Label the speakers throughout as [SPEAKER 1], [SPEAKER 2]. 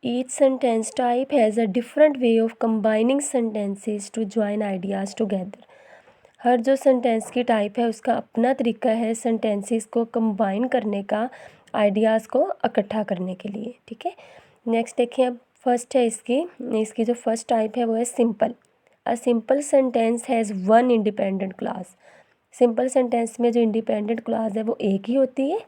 [SPEAKER 1] Each sentence type has a different way of combining sentences to join ideas together. हर जो sentence की type है उसका अपना तरीका है सेंटेंसेस को कंबाइन करने का, आइडियाज़ को इकट्ठा करने के लिए। ठीक है, नेक्स्ट देखिए, अब फर्स्ट है इसकी जो फर्स्ट टाइप है वो है simple. A simple sentence has one independent clause. Simple sentence में जो इंडिपेंडेंट क्लॉज है वो एक ही होती है।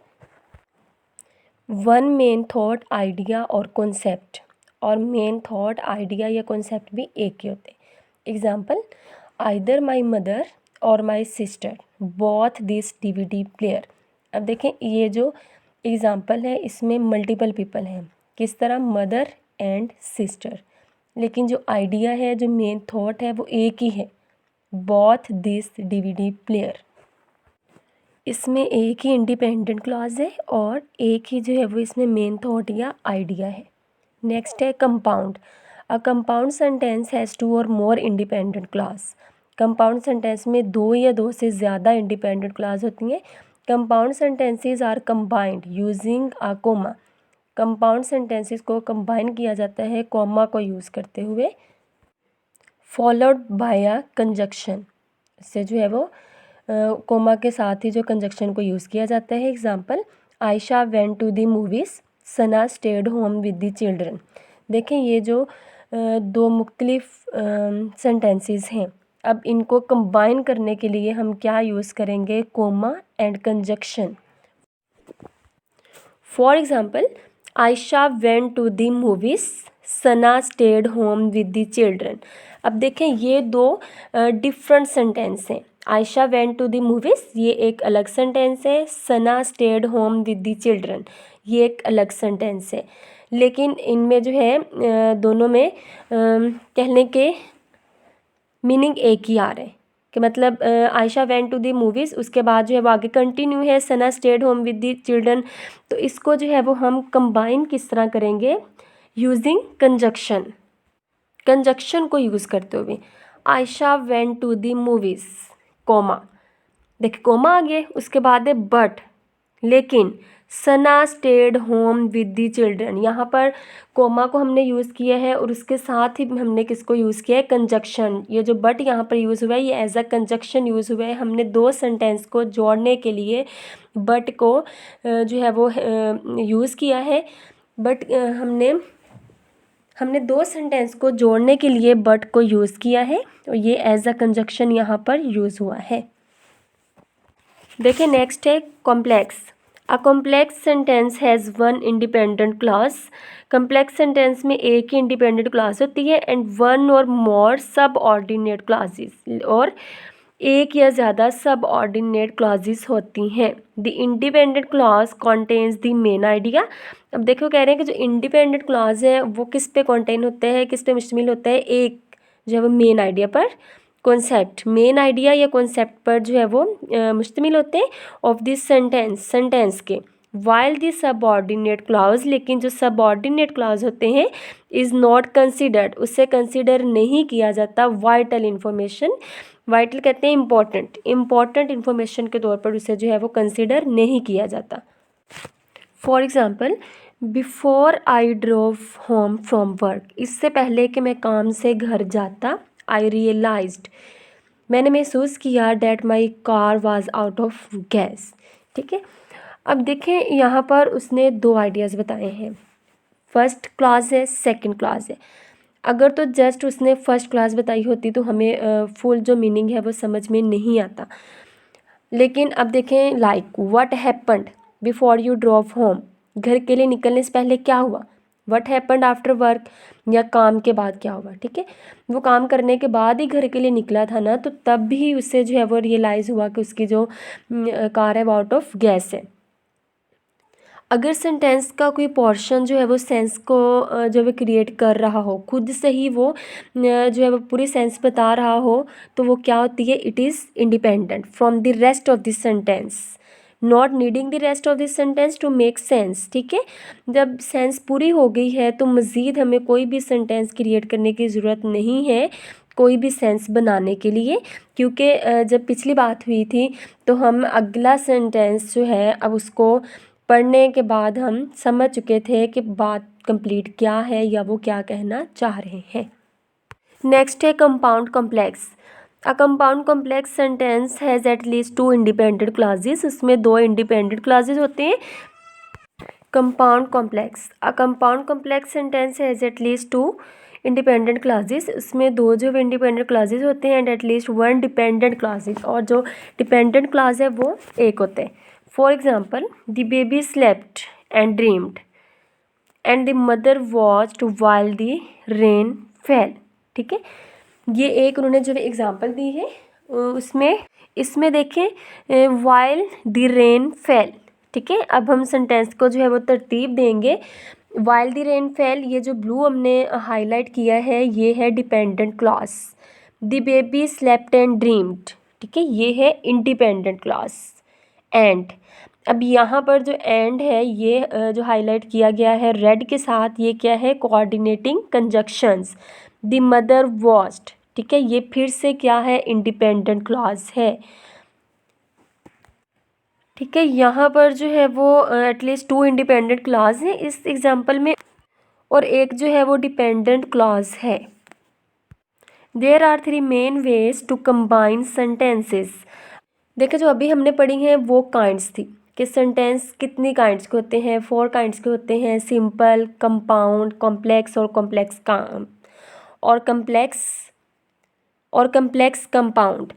[SPEAKER 1] वन मेन थॉट, आइडिया और कॉन्सेप्ट, और मेन थॉट, आइडिया या कॉन्सेप्ट भी एक ही होते हैं। एग्जाम्पल, आइदर माई मदर और my sister both this DVD player. अब देखें ये जो एग्ज़ाम्पल है इसमें मल्टीपल पीपल हैं, किस तरह, मदर एंड सिस्टर, लेकिन जो आइडिया है, जो मेन थॉट है वो एक ही है, बॉथ दिस DVD प्लेयर। इसमें एक ही इंडिपेंडेंट क्लॉज है और एक ही जो है वो इसमें मेन थॉट या आइडिया है। नेक्स्ट है compound. A compound sentence has two or more independent clause. Compound sentence में दो या दो से ज़्यादा इंडिपेंडेंट क्लॉज होती हैं। Compound sentences are combined using a comma. Compound sentences को कंबाइन किया जाता है कोमा को यूज़ करते हुए। फॉलोड बाय अ कंजक्शन, इससे जो है वो कोमा के साथ ही जो कंजक्शन को यूज़ किया जाता है। Example, Ayesha went to the movies, Sana stayed home with the children. देखें ये जो दो मुख्तलिफ सेंटेंसेस हैं, अब इनको कंबाइन करने के लिए हम क्या यूज़ करेंगे, comma and conjunction. For example, Ayesha went to the movies, Sana stayed home with the children. अब देखें ये दो डिफरेंट सेंटेंस हैं। Ayesha went to the movies ये एक अलग सेंटेंस है, Sana stayed home with the children ये एक अलग सेंटेंस है, लेकिन इनमें जो है दोनों में कहने के मीनिंग एक ही आ रहे हैं कि मतलब Ayesha went to the movies, उसके बाद जो है वो आगे कंटिन्यू है Sana stayed home with the children. तो इसको जो है वो हम कंबाइन किस तरह करेंगे, यूजिंग कंजक्शन। कंजक्शन को यूज़ करते हुए Ayesha went to the movies, comma, देखिए कोमा आ गया, उसके बाद है बट, लेकिन Sana stayed home with the children, यहाँ पर कोमा को हमने यूज़ किया है और उसके साथ ही हमने किसको यूज़ किया है, कंजक्शन। ये जो बट यहाँ पर यूज़ हुआ है ये एज अ कंजक्शन यूज़ हुआ है। हमने दो सेंटेंस को जोड़ने के लिए बट को जो है वो यूज़ किया है। बट हमने दो सेंटेंस को जोड़ने के लिए बट को यूज़ किया है और ये एज अ कंजक्शन यहाँ पर यूज़ हुआ है। देखिए नेक्स्ट है complex. A complex sentence has one independent clause. Complex sentence में एक ही इंडिपेंडेंट क्लॉज होती है एंड वन और मोर सब ऑर्डिनेट क्लॉजेस, और एक या ज़्यादा सब ऑर्डिनेट क्लॉजेस होती हैं। The independent clause contains the main idea. अब देखो कह रहे हैं कि जो इंडिपेंडेंट क्लॉज है वो किस पे कॉन्टेन होते हैं, किस पे मुश्तमिल होता है, एक जो है वो मेन आइडिया पर, कॉन्सेप्ट, मेन आइडिया या कॉन्सेप्ट पर जो है वो मुश्तमिल होते हैं ऑफ दिस सेंटेंस के। वाइल दी सबऑर्डिनेट क्लॉज, लेकिन जो सबऑर्डिनेट क्लॉज होते हैं इज़ नॉट कंसिडर्ड, उससे कंसिडर नहीं किया जाता वाइटल इन्फॉर्मेशन। वाइटल कहते हैं इंपॉर्टेंट इन्फॉर्मेशन के तौर पर उसे जो है वो कंसिडर नहीं किया जाता। For example, before I drove home from work, इससे पहले कि मैं काम से घर जाता, आई रियलाइज्ड, मैंने महसूस किया, that my car was out of gas. ठीक है, अब देखें यहाँ पर उसने दो आइडियाज़ बताए हैं, फर्स्ट क्लास है, सेकंड क्लास है। अगर तो जस्ट उसने फर्स्ट क्लास बताई होती तो हमें फुल जो मीनिंग है वो समझ में नहीं आता, लेकिन अब देखें like what happened before you drove home, घर के लिए निकलने से पहले क्या हुआ, व्हाट हैपेंड आफ्टर वर्क, या काम के बाद क्या हुआ। ठीक है, वो काम करने के बाद ही घर के लिए निकला था ना, तो तब भी उससे जो है वो रियलाइज़ हुआ कि उसकी जो कार है वो आउट ऑफ गैस है। अगर सेंटेंस का कोई पोर्शन जो है वो सेंस को जो है क्रिएट कर रहा हो, खुद से ही वो जो है वो पूरी सेंस बता रहा हो, तो वो क्या होती है, it is independent from the rest of this sentence, not needing the rest of this sentence to make sense. ठीक है, जब सेंस पूरी हो गई है तो मज़ीद हमें कोई भी सेंटेंस क्रिएट करने की ज़रूरत नहीं है कोई भी सेंस बनाने के लिए, क्योंकि जब पिछली बात हुई थी तो हम अगला सेंटेंस जो है अब उसको पढ़ने के बाद हम समझ चुके थे कि बात कंप्लीट क्या है या वो क्या कहना चाह रहे हैं। नेक्स्ट है compound complex. A compound complex sentence has at least 2 independent clauses. उसमें 2 इंडिपेंडेंट क्लॉजेस होते हैं। Compound complex, a compound complex sentence has at least 2 independent clauses. उसमें 2 जो इंडिपेंडेंट क्लॉजेस होते हैं and at least 1 dependent clauses, और जो dependent clause है वो एक होते हैं। For example, the baby slept and dreamed and the mother watched while the rain fail. ठीक है, ये एक उन्होंने जो एग्जाम्पल दी है उसमें इसमें देखें वाइल द रेन फेल। ठीक है, अब हम सेंटेंस को जो है वो तरतीब देंगे। वाइल द रेन फेल, ये जो ब्लू हमने हाईलाइट किया है ये है dependent clause. The baby slept and dreamed, ठीक है, ये है इंडिपेंडेंट क्लॉज। एंड, अब यहाँ पर जो एंड है ये जो हाईलाइट किया गया है रेड के साथ, ये क्या है, coordinating conjunctions. The mother watched, ठीक है, ये फिर से क्या है, इंडिपेंडेंट क्लॉज है। ठीक है, यहाँ पर जो है वो एटलीस्ट 2 इंडिपेंडेंट क्लॉज हैं इस एग्जांपल में, और एक जो है वो डिपेंडेंट क्लॉज है। There are 3 main ways to combine sentences. देखिए, जो अभी हमने पढ़ी हैं वो काइंड्स थी कि सेंटेंस कितनी काइंड्स के होते हैं, 4 काइंड्स के होते हैं, सिंपल, कंपाउंड, कॉम्प्लेक्स और कॉम्प्लेक्स कॉम्प्लेक्स कंपाउंड।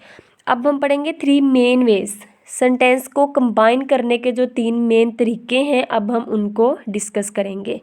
[SPEAKER 1] अब हम पढ़ेंगे 3 मेन वेज, सेंटेंस को कंबाइन करने के जो 3 मेन तरीके हैं अब हम उनको डिस्कस करेंगे।